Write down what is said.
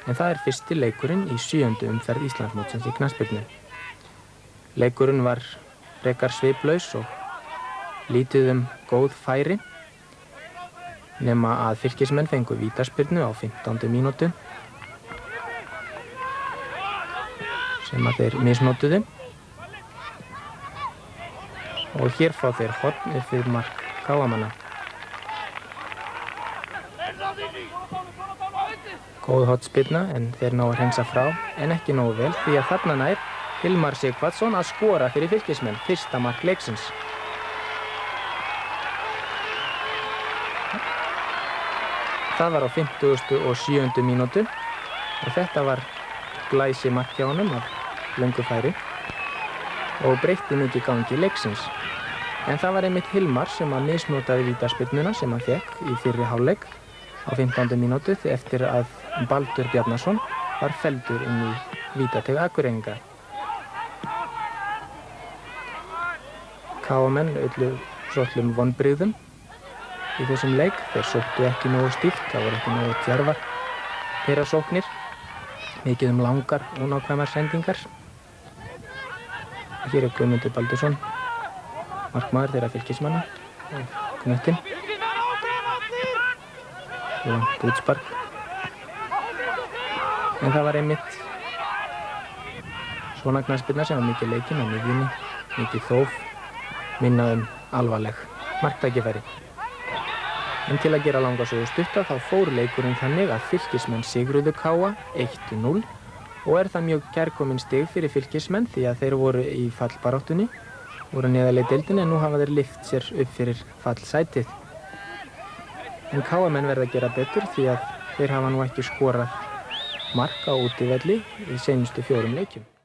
en það fyrsti leikurinn í 7. umferð Íslandsmótsins í knattspyrnu. Leikurinn var frekar sviplaus og lítið góð færi, nema að Fylkismenn fengu vítaspyrnu á 15. mínútu sem að þeir misnotuðu. Og hér fá þeir horn upp við mark KA-manna. Góð hornspyrna en þeir ná að hreinsa frá, en ekki nógu vel því að þarna nær Hilmar Sighvatsson að skora fyrir Fylkismenn, fyrsta mark leiksins. Það var á 57. mínútu og þetta var glæsi mark hjá honum af löngu færi og breytti mikið gangi leiksins. En það var einmitt Hilmar sem að misnotaði vítaspyrnuna sem hann fékk í fyrri hálfleik á 15. mínútu eftir að Baldur Bjarnason var felldur inn í vítateig Akureyringa. KA-menn ollu svolítlum vonbrigðum í þessum leik. Þeir sóttu ekki nógu stíft, það voru ekki nógu djarfar þeirra sóknir, mikið langar, ónákvæmar sendingar. Hér Guðmundur Baldursson, markmaður þeirra Fylkismanna, knöttinn. Langt útspark. En það var einmitt svona knattspyrna sem var mikið leikinn á miðjunni, mikið þóf, minna alvarleg marktækifæri. En til að gera langa sögu stutta þá fór leikurinn þannig að Fylkismenn sigruðu KA 1-0 og það mjög kærkomin stig fyrir Fylkismenn því að þeir voru í fallbaráttunni, voru neðarlega í deildinni en nú hafa þeir lyft sér upp fyrir fallsætið. En KA-menn verða að gera betur því að þeir hafa nú ekki skorað mark á útivelli í seinustu 4 leikjum.